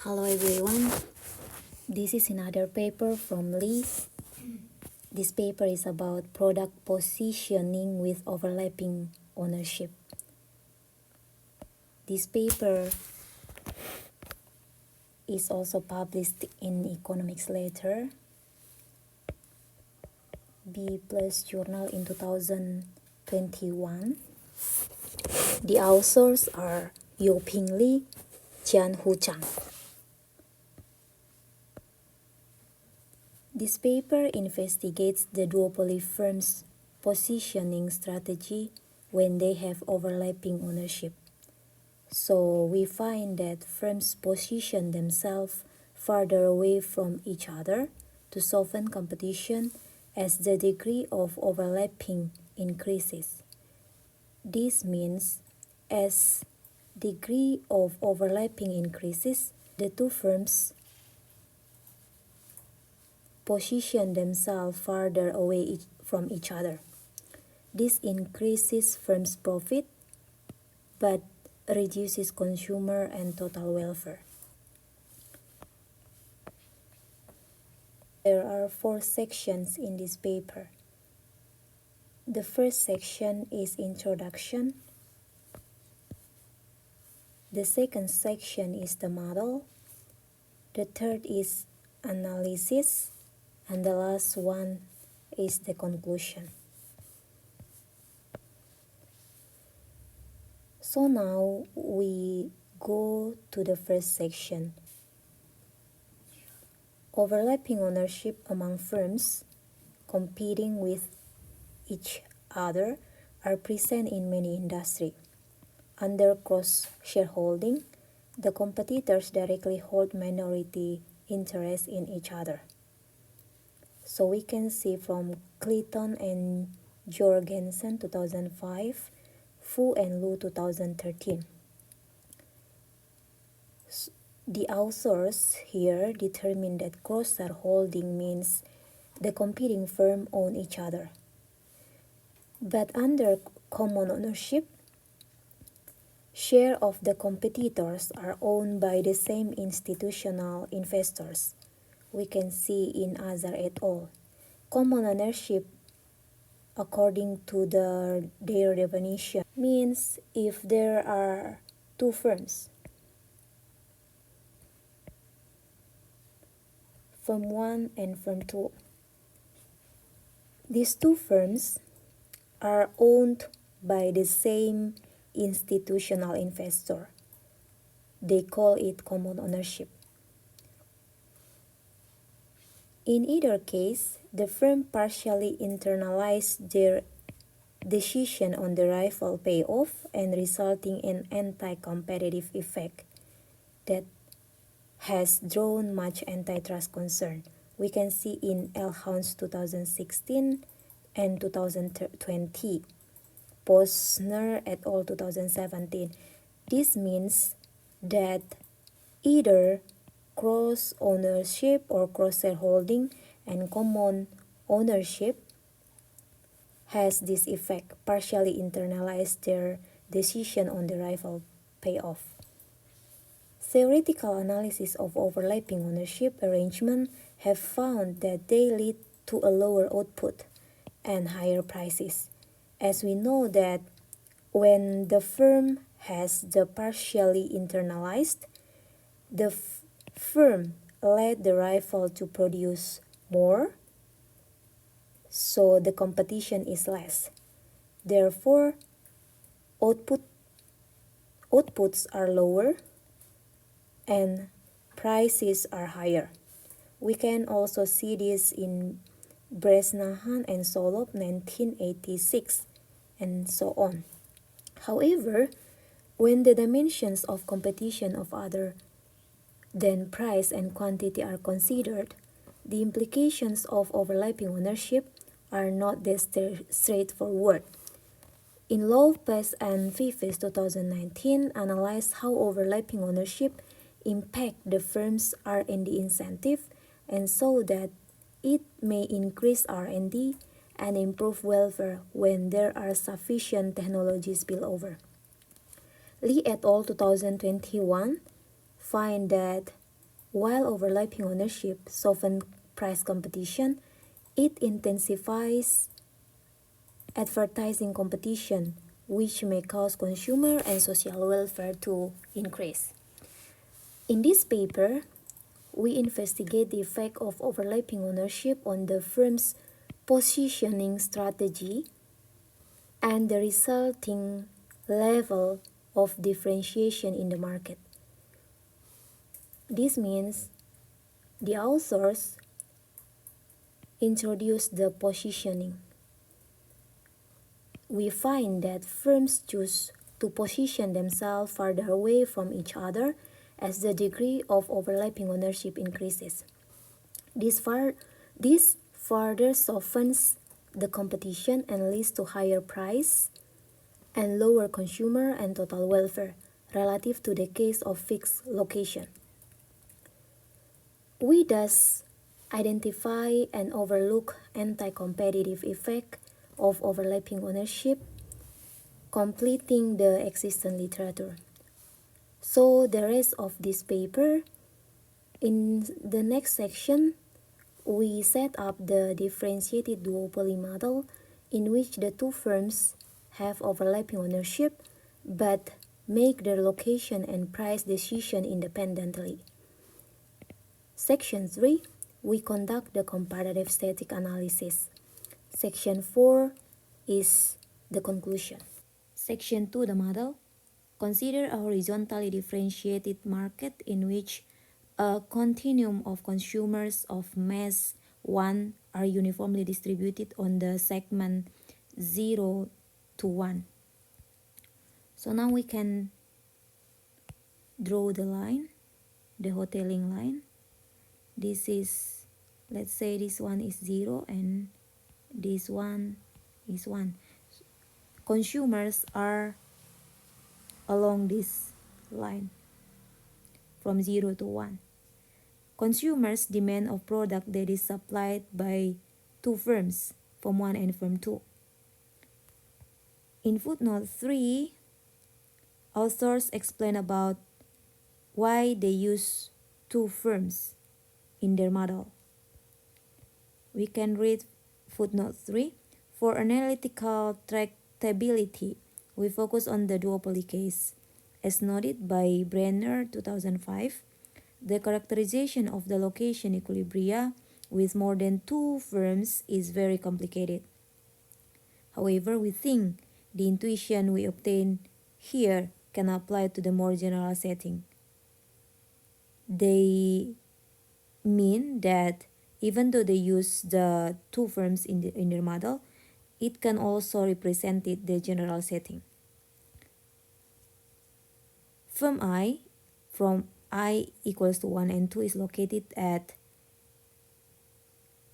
Hello everyone, this is another paper from Lee. This paper is about product positioning with overlapping ownership. This paper is also published in Economics Letter B+ Journal in 2021. The authors are Yoping Lee, Zhang. This paper investigates the duopoly firms' positioning strategy when they have overlapping ownership. So we find that firms position themselves farther away from each other to soften competition as the degree of overlapping increases. This means as degree of overlapping increases, the two firms position themselves farther away from each other. This increases firms' profit, but reduces consumer and total welfare. There are 4 sections in this paper. The first section is introduction. The second section is the model. The third is analysis. And the last one is the conclusion. So now we go to the first section. Overlapping ownership among firms competing with each other are present in many industries. Under cross-shareholding, the competitors directly hold minority interest in each other. So we can see from Clayton and Jorgensen 2005, Fu and Lu 2013. The authors here determine that cross-shareholding means the competing firms own each other. But under common ownership, share of the competitors are owned by the same institutional investors. We can see in Azar et al. Common ownership, according to their definition, means if there are two firms, firm 1 and firm 2. These two firms are owned by the same institutional investor. They call it common ownership. In either case, the firm partially internalized their decision on the rival payoff and resulting in anti-competitive effect that has drawn much antitrust concern. We can see in Elhounds 2016 and 2020, Posner et al. 2017. This means that either cross-ownership or cross-shareholding and common ownership has this effect, partially internalize their decision on the rival payoff. Theoretical analysis of overlapping ownership arrangement have found that they lead to a lower output and higher prices, as we know that when the firm has the partially internalized, the firm led the rival to produce more, so the competition is less. Therefore, outputs are lower and prices are higher. We can also see this in Bresnahan and Solop 1986 and so on. However, when the dimensions of competition of other than price and quantity are considered, the implications of overlapping ownership are not that straightforward. In Lopez and Fifes 2019 analyzed how overlapping ownership impact the firm's R&D incentive and saw that it may increase R&D and improve welfare when there are sufficient technology spillover. Lee et al. 2021 find that While overlapping ownership softens price competition, it intensifies advertising competition, which may cause consumer and social welfare to increase. In this paper, we investigate the effect of overlapping ownership on the firm's positioning strategy and the resulting level of differentiation in the market. This means the authors introduce the positioning. We find that firms choose to position themselves farther away from each other as the degree of overlapping ownership increases. This further softens the competition and leads to higher price and lower consumer and total welfare relative to the case of fixed location. We thus identify and overlook anti-competitive effect of overlapping ownership, completing the existing literature. So the rest of this paper, in the next section, we set up the differentiated duopoly model in which the two firms have overlapping ownership but make their location and price decision independently. Section 3, we conduct the comparative static analysis. Section 4 is the conclusion. Section 2, the model. Consider a horizontally differentiated market in which a continuum of consumers of mass 1 are uniformly distributed on the segment 0 to 1. So now we can draw the line, the hoteling line. This is, let's say this one is 0 and this one is 1. Consumers are along this line from 0 to 1. Consumers demand of product that is supplied by two firms, firm 1 and firm 2. In footnote 3, authors explain about why they use two firms in their model. We can read footnote 3. For analytical tractability, we focus on the duopoly case. As noted by Brenner 2005, the characterization of the location equilibria with more than two firms is very complicated. However, we think the intuition we obtain here can apply to the more general setting. They mean that even though they use the two firms in their model, it can also represent the general setting. Firm I from I equals to 1 and 2 is located at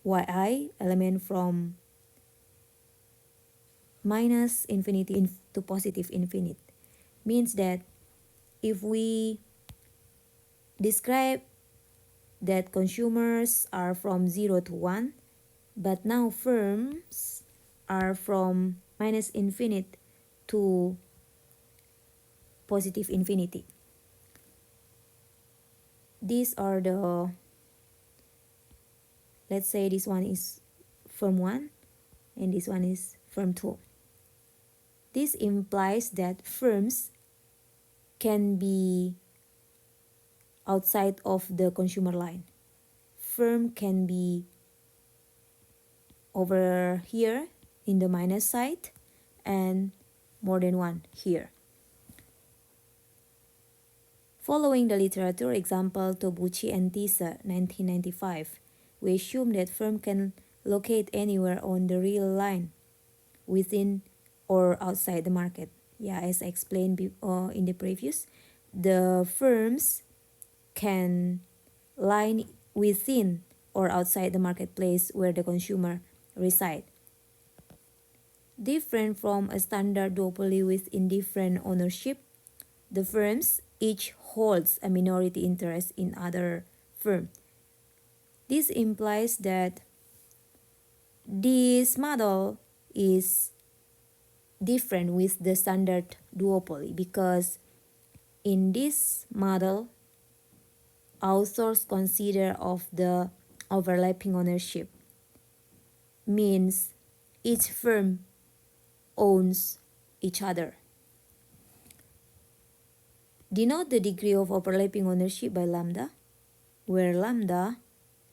yi, element from minus infinity to positive infinite. Means that if we describe that consumers are from 0 to 1, but now firms are from minus infinite to positive infinity. These are the, let's say this one is firm 1 and this one is firm 2. This implies that firms can be outside of the consumer line. Firm can be over here in the minus side and more than one here. Following the literature example Tobuchi and Tisa, 1995, we assume that firm can locate anywhere on the real line, within or outside the market. Yeah, as I explained in the previous, the firms can line within or outside the marketplace where the consumer reside. Different from a standard duopoly with indifferent ownership, the firms each holds a minority interest in other firm. This implies that this model is different with the standard duopoly because in this model, authors consider of the overlapping ownership means each firm owns each other. Denote the degree of overlapping ownership by lambda, where lambda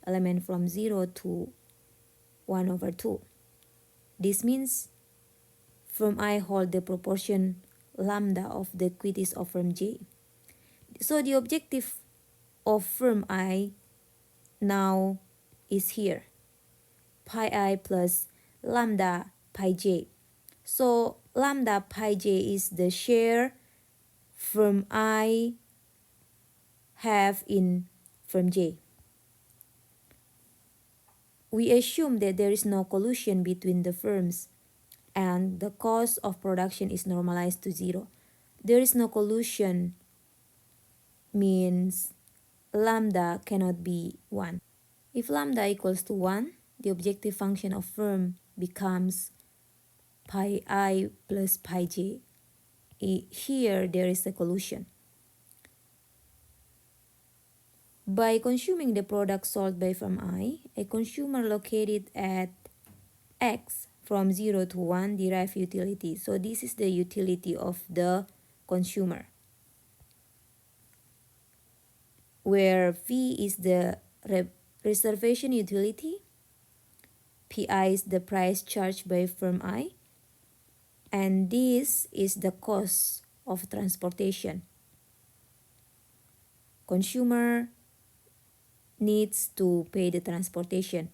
element from 0 to 1 over 2. This means firm I hold the proportion lambda of the equities of firm J. So the objective of firm I now is here, pi I plus lambda pi J. So lambda pi J is the share firm I have in firm J. We assume that there is no collusion between the firms and the cost of production is normalized to 0. There is no collusion means lambda cannot be 1. If lambda equals to 1, the objective function of firm becomes pi I plus pi J. Here there is a collusion. By consuming the product sold by firm I, a consumer located at X from 0 to 1 derive utility. So this is the utility of the consumer, where V is the reservation utility, PI is the price charged by firm I, and this is the cost of transportation. Consumer needs to pay the transportation,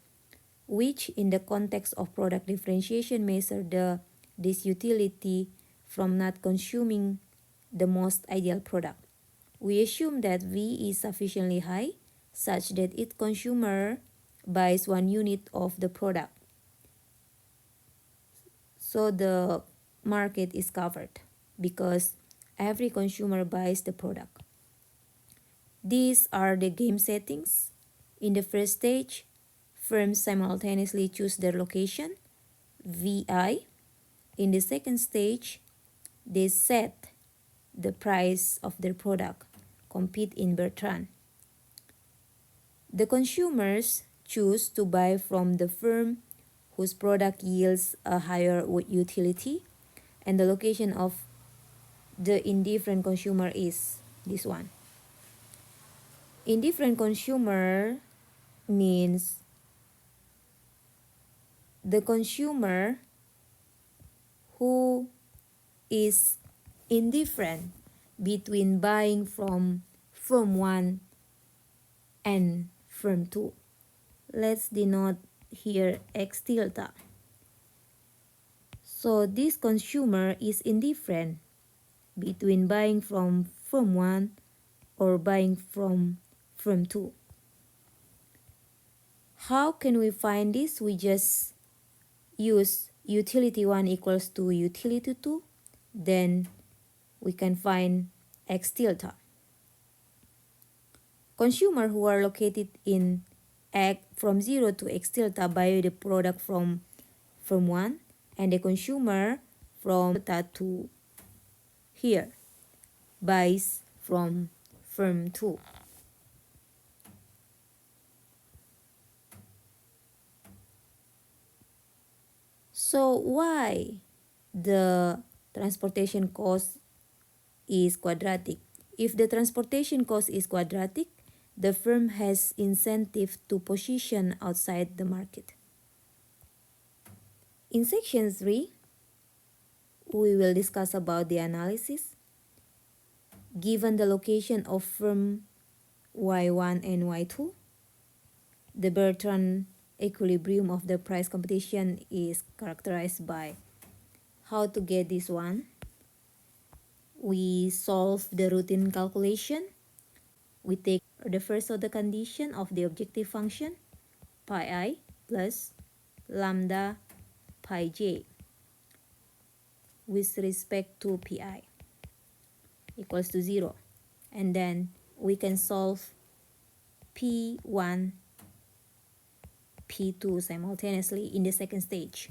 which in the context of product differentiation measure this utility from not consuming the most ideal product. We assume that V is sufficiently high such that each consumer buys 1 unit of the product. So the market is covered because every consumer buys the product. These are the game settings. In the first stage, firms simultaneously choose their location, VI. In the second stage, they set the price of their product, compete in Bertrand. The consumers choose to buy from the firm whose product yields a higher utility, and the location of the indifferent consumer is this one. Indifferent consumer means the consumer who is indifferent between buying from firm 1 and firm 2. Let's denote here X tilde. So this consumer is indifferent between buying from firm 1 or buying from firm 2. How can we find this? We just use utility 1 equals to utility 2, then we can find X tilde. Consumer who are located in X from 0 to X tilde buy the product from firm 1, and the consumer from tilde to here buys from firm 2. So why the transportation cost is quadratic? If the transportation cost is quadratic, the firm has incentive to position outside the market. In section 3, we will discuss about the analysis. Given the location of firm Y1 and Y2, the Bertrand equilibrium of the price competition is characterized by how to get this one. We solve the routine calculation. We take the first order condition of the objective function, pi I plus lambda pi j with respect to pi equals to 0. And then we can solve P1, P2 simultaneously in the second stage.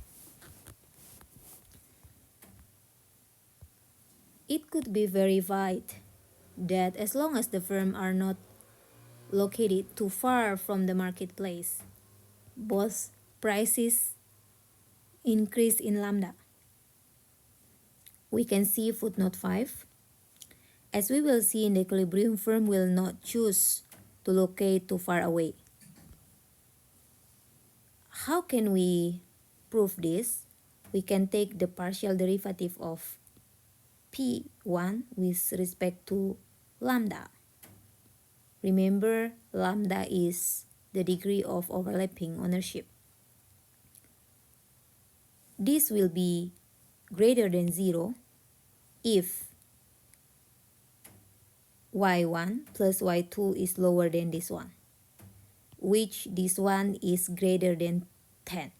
It could be verified that as long as the firms are not located too far from the marketplace. Both prices increase in lambda. We can see footnote 5. As we will see in the equilibrium, firm will not choose to locate too far away. How can we prove this? We can take the partial derivative of P1 with respect to lambda. Remember, lambda is the degree of overlapping ownership. This will be greater than 0 if y1 plus y2 is lower than this one, which this one is greater than 10.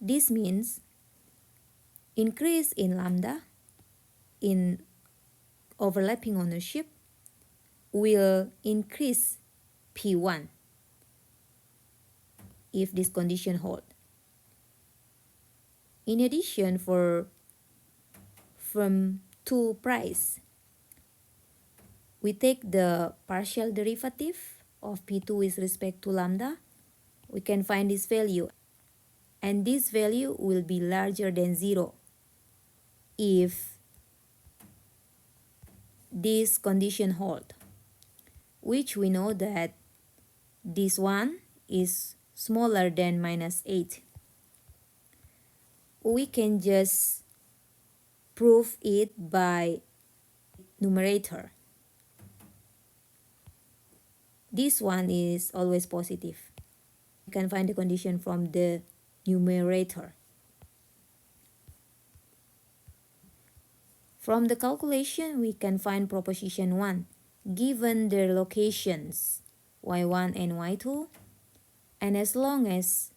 This means increase in lambda in overlapping ownership will increase P1 if this condition holds. In addition, for firm 2 price, we take the partial derivative of P2 with respect to lambda. We can find this value, and this value will be larger than 0 if this condition hold, which we know that this one is smaller than -8. We can just prove it by numerator. This one is always positive. You can find the condition from the numerator. From the calculation, we can find proposition 1. Given their locations, y1 and y2, and as long as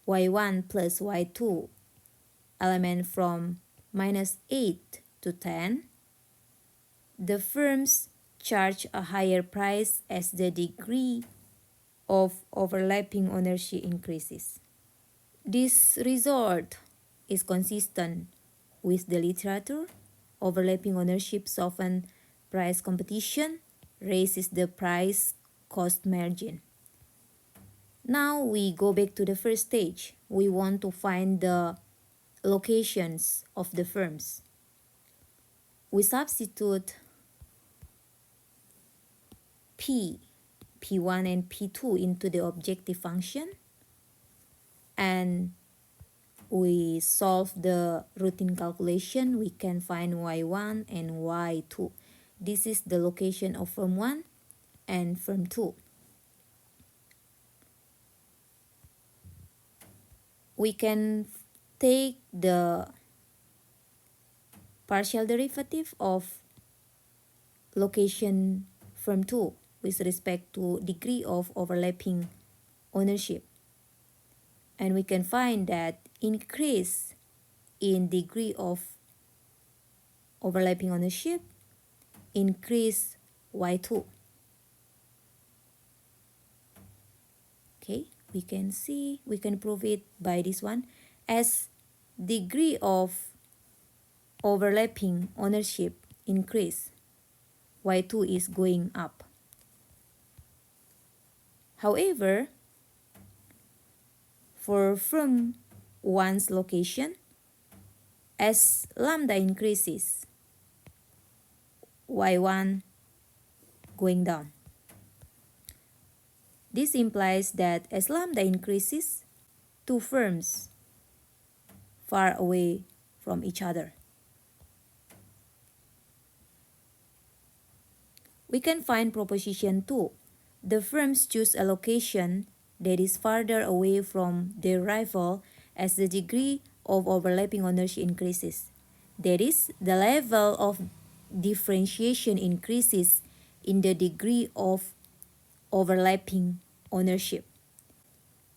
y1 plus y2 element from -8 to 10, the firms charge a higher price as the degree of overlapping ownership increases. This result is consistent with the literature. Overlapping ownership soften price competition, raises the price cost margin. Now we go back to the first stage. We want to find the locations of the firms. We substitute P1 and P2 into the objective function, and we solve the routine calculation. We can find y1 and y2. This is the location of firm 1 and firm 2. We can take the partial derivative of location firm 2 with respect to degree of overlapping ownership. And we can find that increase in degree of overlapping ownership increase y2. Okay, we can see, we can prove it by this one. As degree of overlapping ownership increase, y2 is going up. However, for firm 1's location, as lambda increases, y1 going down. This implies that as lambda increases, two firms far away from each other. We can find proposition 2. The firms choose a location that is farther away from their rival as the degree of overlapping ownership increases. That is, the level of differentiation increases in the degree of overlapping ownership.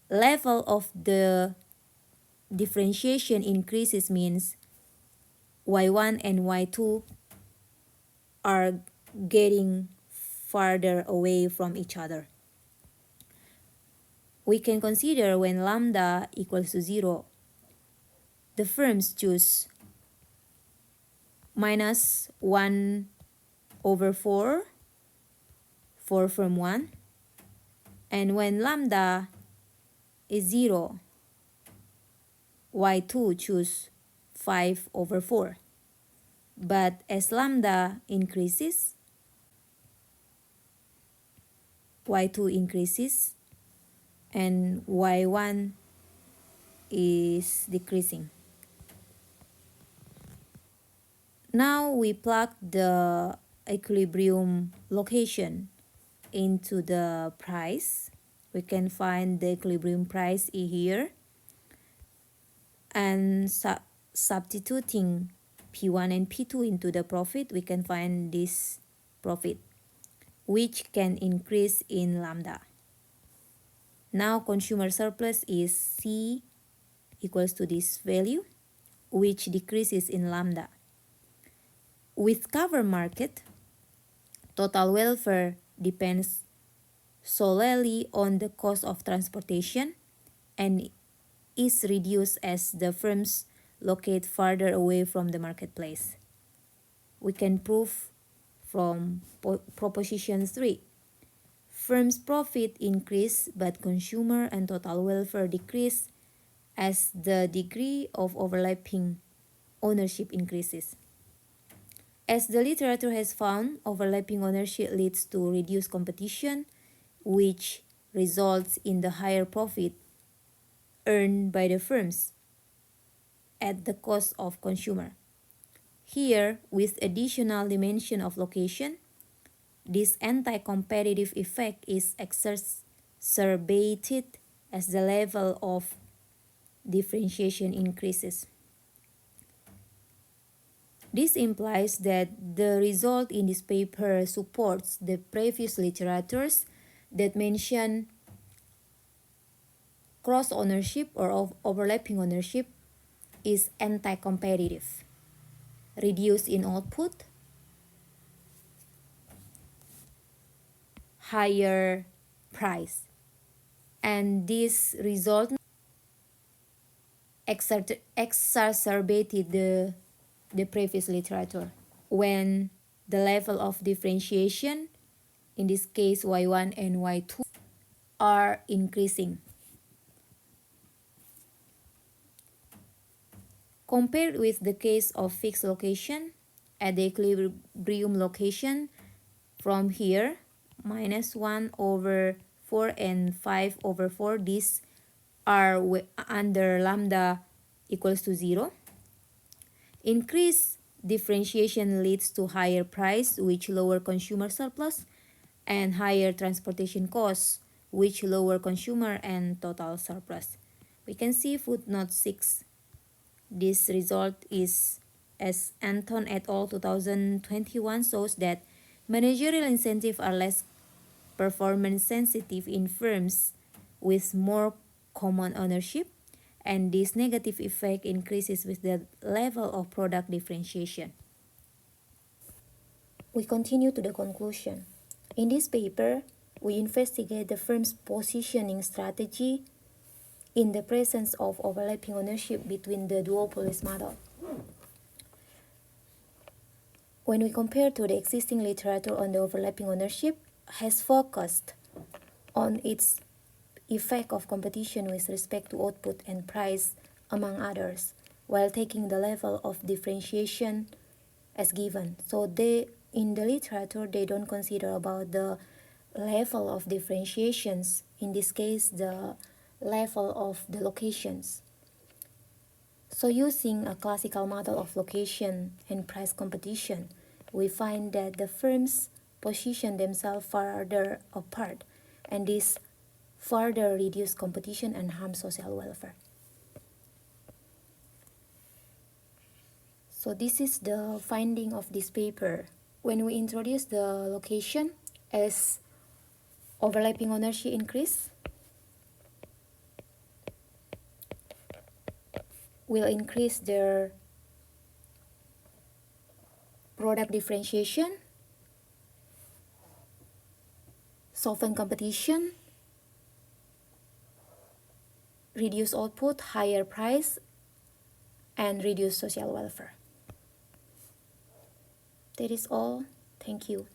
Level of the differentiation increases means y1 and y2 are getting farther away from each other. We can consider when lambda equals to 0, the firms choose -1/4 for firm 1, and when lambda is 0, y2 choose 5/4. But as lambda increases, y2 increases and y1 is decreasing. Now we plug the equilibrium location into the price. We can find the equilibrium price here, and substituting P1 and P2 into the profit, we can find this profit, which can increase in lambda. Now consumer surplus is C equals to this value, which decreases in lambda. With cover market, total welfare depends solely on the cost of transportation and is reduced as the firms locate farther away from the marketplace. We can prove from proposition 3. Firms' profit increase but consumer and total welfare decrease as the degree of overlapping ownership increases. As the literature has found, overlapping ownership leads to reduced competition, which results in the higher profit earned by the firms at the cost of consumer. Here, with additional dimension of location, this anti-competitive effect is exacerbated as the level of differentiation increases. This implies that the result in this paper supports the previous literatures that mention cross-ownership or overlapping ownership is anti-competitive, reduced in output, higher price, and this result exacerbated the previous literature when the level of differentiation, in this case y1 and y2, are increasing. Compared with the case of fixed location, at the equilibrium location, from here, -1/4 and 5/4, these are under lambda equals to 0. Increased differentiation leads to higher price, which lower consumer surplus, and higher transportation costs, which lower consumer and total surplus. We can see footnote 6. This result is, as Anton et al. 2021 shows, that managerial incentives are less performance sensitive in firms with more common ownership, and this negative effect increases with the level of product differentiation. We continue to the conclusion. In this paper, we investigate the firm's positioning strategy in the presence of overlapping ownership between the duopoly model. When we compare to the existing literature on the overlapping ownership, has focused on its effect of competition with respect to output and price, among others, while taking the level of differentiation as given. So in the literature, they don't consider about the level of differentiations, in this case, the level of the locations. So using a classical model of location and price competition, we find that the firms position themselves farther apart, and this further reduce competition and harm social welfare. So this is the finding of this paper. When we introduce the location as overlapping ownership increase, will increase their product differentiation, soften competition, reduce output, higher price, and reduce social welfare. That is all. Thank you.